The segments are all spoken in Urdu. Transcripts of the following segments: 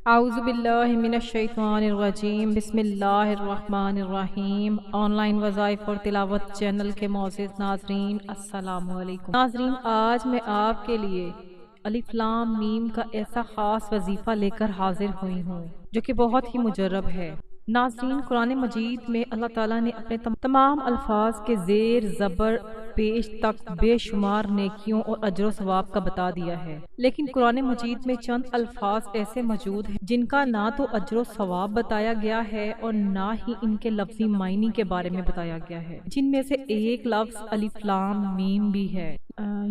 اعوذ باللہ من الشیطان الرجیم، بسم اللہ الرحمن الرحیم۔ آن لائن وظائف اور تلاوت چینل کے معزز ناظرین، السلام علیکم۔ ناظرین، آج میں آپ کے لیے الف لام میم کا ایسا خاص وظیفہ لے کر حاضر ہوئی ہوں جو کہ بہت ہی مجرب ہے۔ ناظرین، قرآن مجید میں اللہ تعالیٰ نے اپنے تمام الفاظ کے زیر زبر پیش تک بے شمار نیکیوں اور اجر و ثواب کا بتا دیا ہے، لیکن قرآن مجید میں چند الفاظ ایسے موجود ہیں جن کا نہ تو اجر و ثواب بتایا گیا ہے اور نہ ہی ان کے لفظی معنی کے بارے میں بتایا گیا ہے، جن میں سے ایک لفظ الف لام میم بھی ہے۔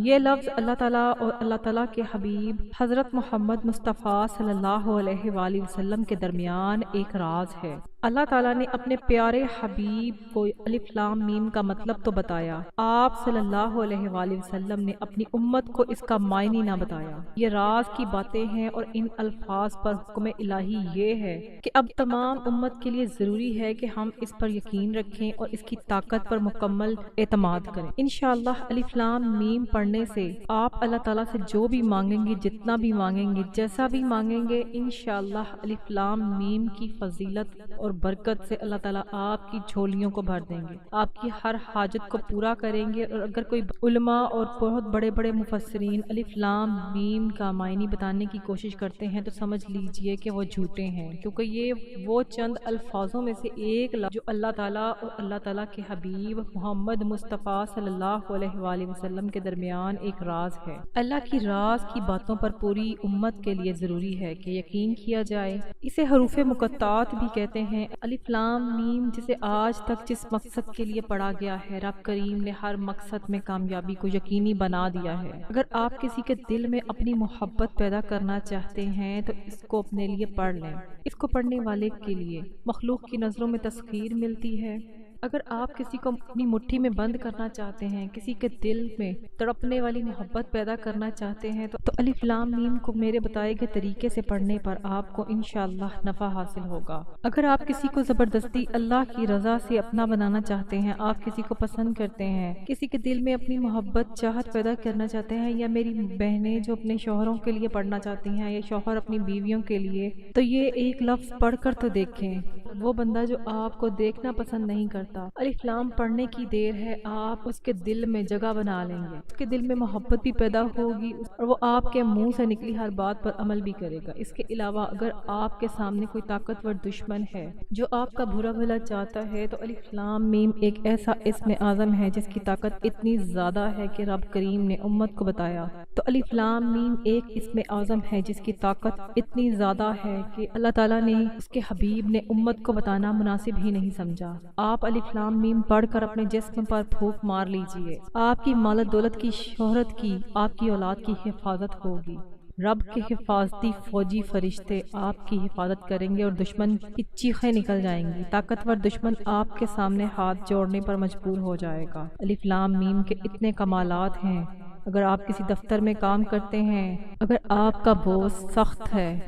یہ لفظ اللہ تعالیٰ اور اللہ تعالیٰ کے حبیب حضرت محمد مصطفیٰ صلی اللہ علیہ وآلہ وسلم کے درمیان ایک راز ہے۔ اللہ تعالیٰ نے اپنے پیارے حبیب کو الف لام میم کا مطلب تو بتایا، آپ صلی اللہ علیہ وآلہ وسلم نے اپنی امت کو اس کا معنی نہ بتایا۔ یہ راز کی باتیں ہیں اور ان الفاظ پر حکم الہی یہ ہے کہ اب تمام امت کے لیے ضروری ہے کہ ہم اس پر یقین رکھیں اور اس کی طاقت پر مکمل اعتماد کریں۔ انشاءاللہ الف لام میم پڑھنے سے آپ اللہ تعالیٰ سے جو بھی مانگیں گے، جتنا بھی مانگیں گے، جیسا بھی مانگیں گے، انشاءاللہ الف لام میم کی فضیلت اور برکت سے اللہ تعالیٰ آپ کی جھولیوں کو بھر دیں گے، آپ کی ہر حاجت کو پورا کریں گے۔ اور اگر کوئی علماء اور بہت بڑے بڑے مفسرین الف لام میم کا معنی بتانے کی کوشش کرتے ہیں تو سمجھ لیجئے کہ وہ جھوٹے ہیں، کیونکہ یہ وہ چند الفاظوں میں سے ایک لفظ جو اللہ تعالیٰ اور اللہ تعالیٰ کے حبیب محمد مصطفیٰ صلی اللہ علیہ وآلہ وسلم کے درمیان ایک راز ہے۔ اللہ کی راز کی باتوں پر پوری امت کے لیے ضروری ہے کہ یقین کیا جائے۔ اسے حروف مقطعات بھی کہتے ہیں۔ الف لام میم جسے آج تک جس مقصد کے لیے پڑھا گیا ہے، رب کریم نے ہر مقصد میں کامیابی کو یقینی بنا دیا ہے۔ اگر آپ کسی کے دل میں اپنی محبت پیدا کرنا چاہتے ہیں تو اس کو اپنے لیے پڑھ لیں۔ اس کو پڑھنے والے کے لیے مخلوق کی نظروں میں تسخیر ملتی ہے۔ اگر آپ کسی کو اپنی مٹھی میں بند کرنا چاہتے ہیں، کسی کے دل میں تڑپنے والی محبت پیدا کرنا چاہتے ہیں تو الف لام میم کو میرے بتائے گئے طریقے سے پڑھنے پر آپ کو انشاءاللہ نفع حاصل ہوگا۔ اگر آپ کسی کو زبردستی اللہ کی رضا سے اپنا بنانا چاہتے ہیں، آپ کسی کو پسند کرتے ہیں، کسی کے دل میں اپنی محبت چاہت پیدا کرنا چاہتے ہیں، یا میری بہنیں جو اپنے شوہروں کے لیے پڑھنا چاہتی ہیں یا شوہر اپنی بیویوں کے لیے، تو یہ ایک لفظ پڑھ کر تو دیکھیں۔ وہ بندہ جو آپ کو دیکھنا پسند نہیں کرتا، الف لام پڑھنے کی دیر ہے، آپ اس کے دل میں جگہ بنا لیں گے، اس کے دل میں محبت بھی پیدا ہوگی اور وہ آپ کے منہ سے نکلی ہر بات پر عمل بھی کرے گا۔ اس کے علاوہ اگر آپ کے سامنے کوئی طاقتور دشمن ہے جو آپ کا برا بھلا چاہتا ہے تو الف لام میم ایک ایسا اسم اعظم ہے جس کی طاقت اتنی زیادہ ہے کہ رب کریم نے امت کو بتایا۔ تو الف لام میم ایک اسم اعظم ہے جس کی طاقت اتنی زیادہ ہے کہ اللہ تعالیٰ نے اس کے حبیب نے امت کو بتانا مناسب ہی نہیں سمجھا۔ آپ الف لام میم پڑھ کر اپنے جسم پر پھونک مار لیجئے، آپ کی مال دولت کی، شہرت کی، آپ کی اولاد کی حفاظت ہوگی۔ رب کے حفاظتی فوجی فرشتے آپ کی حفاظت کریں گے اور دشمن کی چیخیں نکل جائیں گی۔ طاقتور دشمن آپ کے سامنے ہاتھ جوڑنے پر مجبور ہو جائے گا۔ الف لام میم کے اتنے کمالات ہیں۔ اگر آپ کسی دفتر میں کام کرتے ہیں، اگر آپ کا بوس سخت ہے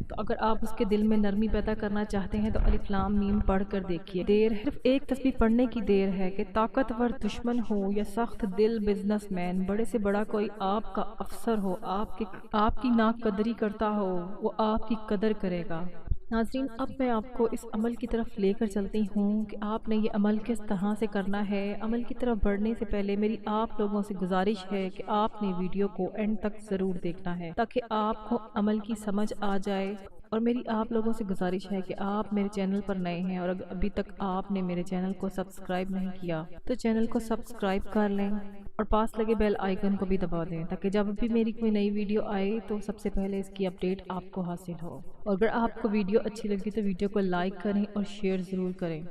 تو اگر آپ اس کے دل میں نرمی پیدا کرنا چاہتے ہیں تو الف لام میم پڑھ کر دیکھیے۔ دیر ہے، صرف ایک تسبیح پڑھنے کی دیر ہے کہ طاقتور دشمن ہو یا سخت دل بزنس مین، بڑے سے بڑا کوئی آپ کا افسر ہو، آپ کی ناقدری کرتا ہو، وہ آپ کی قدر کرے گا۔ ناظرین، اب میں آپ کو اس عمل کی طرف لے کر چلتی ہوں کہ آپ نے یہ عمل کس طرح سے کرنا ہے۔ عمل کی طرف بڑھنے سے پہلے میری آپ لوگوں سے گزارش ہے کہ آپ نے ویڈیو کو اینڈ تک ضرور دیکھنا ہے تاکہ آپ کو عمل کی سمجھ آ جائے۔ اور میری آپ لوگوں سے گزارش ہے کہ آپ میرے چینل پر نئے ہیں اور اگر ابھی تک آپ نے میرے چینل کو سبسکرائب نہیں کیا تو چینل کو سبسکرائب کر لیں اور پاس لگے بیل آئیکن کو بھی دبا دیں تاکہ جب بھی میری کوئی نئی ویڈیو آئے تو سب سے پہلے اس کی اپڈیٹ آپ کو حاصل ہو۔ اور اگر آپ کو ویڈیو اچھی لگی تو ویڈیو کو لائک کریں اور شیئر ضرور کریں،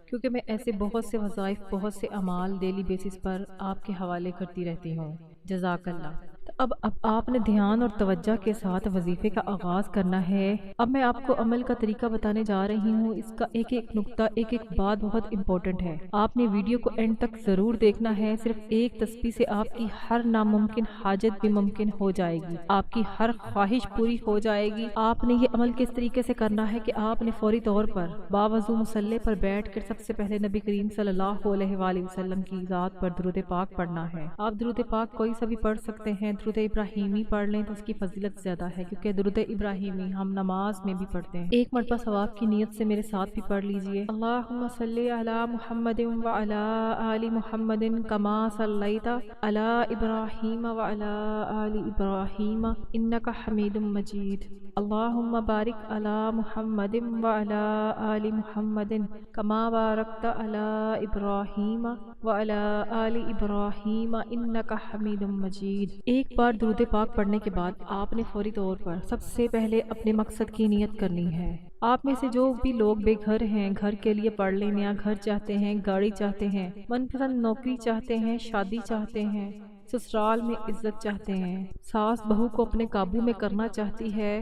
کیونکہ میں ایسے بہت سے وظائف، بہت سے اعمال ڈیلی بیسس پر آپ کے حوالے کرتی رہتی ہوں۔ جزاک اللہ۔ تو اب آپ نے دھیان اور توجہ کے ساتھ وظیفے کا آغاز کرنا ہے۔ اب میں آپ کو عمل کا طریقہ بتانے جا رہی ہوں۔ اس کا ایک ایک نقطہ، ایک ایک بات بہت امپورٹنٹ ہے۔ آپ نے ویڈیو کو اینڈ تک ضرور دیکھنا ہے۔ صرف ایک تسبیح سے آپ کی ہر ناممکن حاجت بھی ممکن ہو جائے گی، آپ کی ہر خواہش پوری ہو جائے گی۔ آپ نے یہ عمل کس طریقے سے کرنا ہے کہ آپ نے فوری طور پر باوضو مصلی پر بیٹھ کر سب سے پہلے نبی کریم صلی اللہ علیہ وآلہ وسلم کی ذات پر درود پاک پڑھنا ہے۔ آپ درود پاک کوئی سا بھی پڑھ سکتے ہیں۔ درود درود ابراہیمی پڑھ لیں تو اس کی فضیلت زیادہ ہے، کیونکہ درود ابراہیمی ہم نماز میں بھی پڑھتے ہیں۔ ایک مرتبہ ثواب کی نیت سے میرے ساتھ بھی پڑھ لیجئے۔ اللہم صلی علی محمد وعلی آل محمد کما صلیت علی ابراہیم وعلی آل ابراہیم انک حمید مجید۔ اللہم بارک علی محمد وعلی آل محمد کما بارکت علی ابراہیم وعلی آل ابراہیم انک حمید مجید۔ ایک بار درود پاک پڑھنے کے بعد آپ نے فوری طور پر سب سے پہلے اپنے مقصد کی نیت کرنی ہے۔ آپ میں سے جو بھی لوگ بے گھر ہیں، گھر کے لیے پڑھ لیں، نیا گھر چاہتے ہیں، گاڑی چاہتے ہیں، من پسند نوکری چاہتے ہیں، شادی چاہتے ہیں، سسرال میں عزت چاہتے ہیں، ساس بہو کو اپنے قابو میں کرنا چاہتی ہے،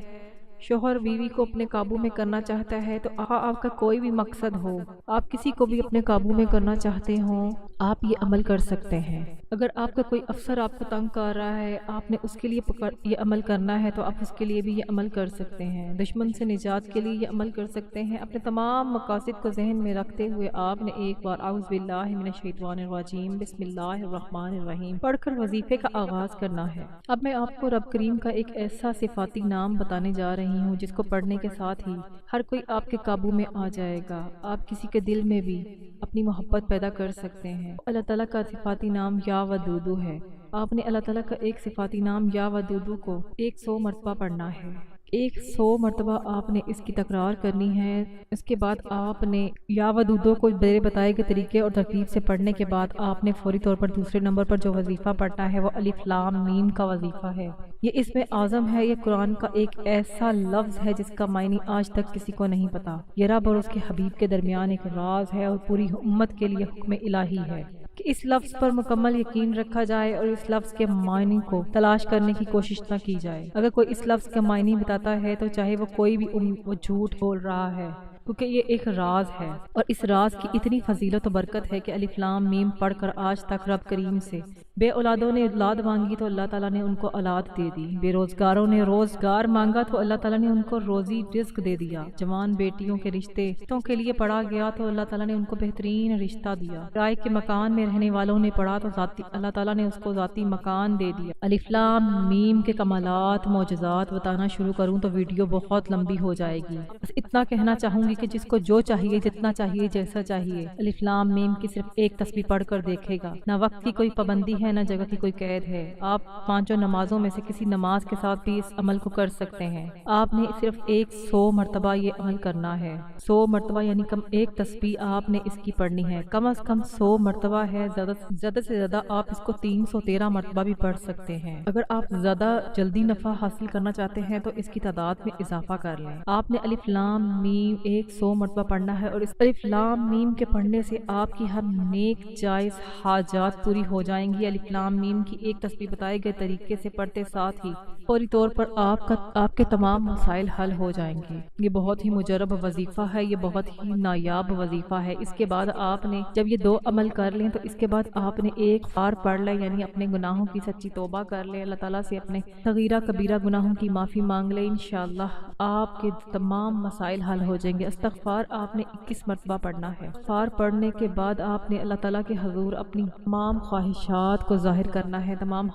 شوہر بیوی کو اپنے قابو میں کرنا چاہتا ہے، تو آپ کا کوئی بھی مقصد ہو، آپ کسی کو بھی اپنے قابو میں کرنا چاہتے ہوں، آپ یہ عمل کر سکتے ہیں۔ اگر آپ کا کوئی افسر آپ کو تنگ کر رہا ہے، آپ نے اس کے لیے یہ عمل کرنا ہے، تو آپ اس کے لیے بھی یہ عمل کر سکتے ہیں۔ دشمن سے نجات کے لیے یہ عمل کر سکتے ہیں۔ اپنے تمام مقاصد کو ذہن میں رکھتے ہوئے آپ نے ایک بار اعوذ باللہ من الشیطان الرجیم بسم اللہ الرحمن الرحیم پڑھ کر وظیفے کا آغاز کرنا ہے۔ اب میں آپ کو رب کریم کا ایک ایسا صفاتی نام بتانے جا رہی ہوں جس کو پڑھنے کے ساتھ ہی ہر کوئی آپ کے قابو میں آ جائے گا۔ آپ کسی کے دل میں بھی اپنی محبت پیدا کر سکتے ہیں۔ اللہ تعالیٰ کا صفاتی نام یا ودودو ہے۔ آپ نے اللہ تعالیٰ کا ایک صفاتی نام یا ودودو کو 100 مرتبہ پڑھنا ہے۔ 100 مرتبہ آپ نے اس کی تکرار کرنی ہے۔ اس کے بعد آپ نے یا ودودو کو میرے بتائے گئے طریقے اور ترتیب سے پڑھنے کے بعد آپ نے فوری طور پر دوسرے نمبر پر جو وظیفہ پڑھنا ہے وہ الف لام میم کا وظیفہ ہے۔ یہ اسم اعظم ہے۔ یہ قرآن کا ایک ایسا لفظ ہے جس کا معنی آج تک کسی کو نہیں پتا۔ یہ رب اور اس کے حبیب کے درمیان ایک راز ہے اور پوری امت کے لیے حکم الہی ہے کہ اس لفظ پر مکمل یقین رکھا جائے اور اس لفظ کے معنی کو تلاش کرنے کی کوشش نہ کی جائے۔ اگر کوئی اس لفظ کا معنی بتاتا ہے تو چاہے وہ کوئی بھی وہ جھوٹ بول رہا ہے، کیونکہ یہ ایک راز ہے اور اس راز کی اتنی فضیلت و برکت ہے کہ الف لام میم پڑھ کر آج تک رب کریم سے بے اولادوں نے اولاد مانگی تو اللہ تعالیٰ نے ان کو اولاد دے دی، بے روزگاروں نے روزگار مانگا تو اللہ تعالیٰ نے ان کو روزی رزق دے دیا، جوان بیٹیوں کے رشتوں کے لیے پڑھا گیا تو اللہ تعالیٰ نے ان کو بہترین رشتہ دیا، کرائے کے مکان میں رہنے والوں نے پڑھا تو اللہ تعالیٰ نے اس کو ذاتی مکان دے دیا۔ الف لام میم کے کمالات معجزات بتانا شروع کروں تو ویڈیو بہت لمبی ہو جائے گی۔ بس اتنا کہنا چاہوں گی کہ جس کو جو چاہیے، جتنا چاہیے، جیسا چاہیے، الف لام میم کی صرف ایک تسبیح پڑھ کر دیکھے گا۔ نہ وقت کی کوئی پابندی ہے، نہ جگہ کی کوئی قید ہے۔ آپ 5 نمازوں میں سے کسی نماز کے ساتھ بھی اس عمل کو کر سکتے ہیں۔ آپ نے صرف 100 مرتبہ یہ عمل کرنا ہے۔ 100 مرتبہ یعنی کم ایک تسبیح آپ نے اس کی پڑھنی ہے۔ کم از کم 100 مرتبہ ہے، زیادہ سے زیادہ آپ اس کو 313 مرتبہ بھی پڑھ سکتے ہیں۔ اگر آپ زیادہ جلدی نفع حاصل کرنا چاہتے ہیں تو اس کی تعداد میں اضافہ کر لیں۔ آپ نے الف لام میم 100 مرتبہ پڑھنا ہے اور اس الف لام میم کے پڑھنے سے آپ کی ہر نیک جائز حاجات پوری ہو جائیں گی۔ الف لام میم کی ایک تسبیح بتائے گئے طریقے سے پڑھتے ساتھ ہی فوری طور پر آپ کے تمام مسائل حل ہو جائیں گے۔ یہ بہت ہی مجرب وظیفہ ہے، یہ بہت ہی نایاب وظیفہ ہے۔ اس کے بعد آپ نے جب یہ 2 عمل کر لیں تو اس کے بعد آپ نے ایک بار پڑھ لیں، یعنی اپنے گناہوں کی سچی توبہ کر لیں، اللہ تعالیٰ سے اپنے صغیرہ کبیرہ گناہوں کی معافی مانگ لیں۔ انشاءاللہ آپ کے تمام مسائل حل ہو جائیں گے۔ استغفار آپ نے 21 مرتبہ پڑھنا ہے۔ استغفار پڑھنے کے بعد آپ نے اللہ تعالیٰ کے حضور اپنی تمام خواہشات کو ظاہر کرنا ہے، تمام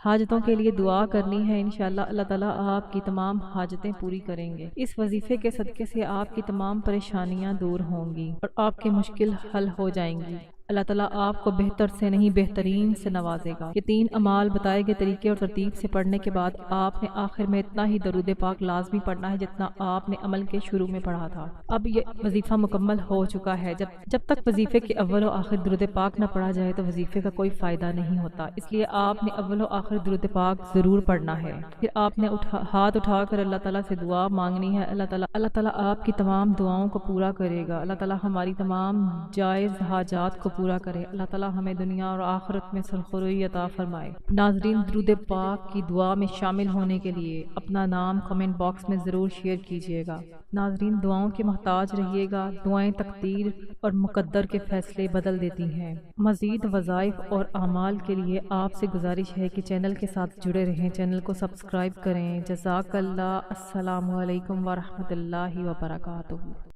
حاجتوں کے لیے دعا کرنی ہے۔ انشاءاللہ اللہ تعالیٰ آپ کی تمام حاجتیں پوری کریں گے۔ اس وظیفے کے صدقے سے آپ کی تمام پریشانیاں دور ہوں گی اور آپ کی مشکل حل ہو جائیں گی۔ اللہ تعالیٰ آپ کو بہتر سے نہیں بہترین سے نوازے گا۔ یہ 3 اعمال بتائے گئے طریقے اور ترتیب سے پڑھنے کے بعد آپ نے آخر میں اتنا ہی درود پاک لازمی پڑھنا ہے جتنا آپ نے عمل کے شروع میں پڑھا تھا۔ اب یہ وظیفہ مکمل ہو چکا ہے۔ جب تک وظیفے کے اول و آخر درود پاک نہ پڑھا جائے تو وظیفے کا کوئی فائدہ نہیں ہوتا، اس لیے آپ نے اول و آخر درود پاک ضرور پڑھنا ہے۔ پھر آپ نے ہاتھ اٹھا کر اللہ تعالیٰ سے دعا مانگنی ہے۔ اللہ تعالیٰ آپ کی تمام دعاؤں کو پورا کرے گا۔ اللہ تعالیٰ ہماری تمام جائز حاجات کو پورا کرے۔ اللہ تعالیٰ ہمیں دنیا اور آخرت میں سرخروئی عطا فرمائے۔ ناظرین، درود پاک کی دعا میں شامل ہونے کے لیے اپنا نام کمنٹ باکس میں ضرور شیئر کیجیے گا۔ ناظرین، دعاؤں کے محتاج رہیے گا۔ دعائیں تقدیر اور مقدر کے فیصلے بدل دیتی ہیں۔ مزید وظائف اور اعمال کے لیے آپ سے گزارش ہے کہ چینل کے ساتھ جڑے رہیں، چینل کو سبسکرائب کریں۔ جزاک اللہ۔ السلام علیکم ورحمۃ اللہ وبرکاتہ۔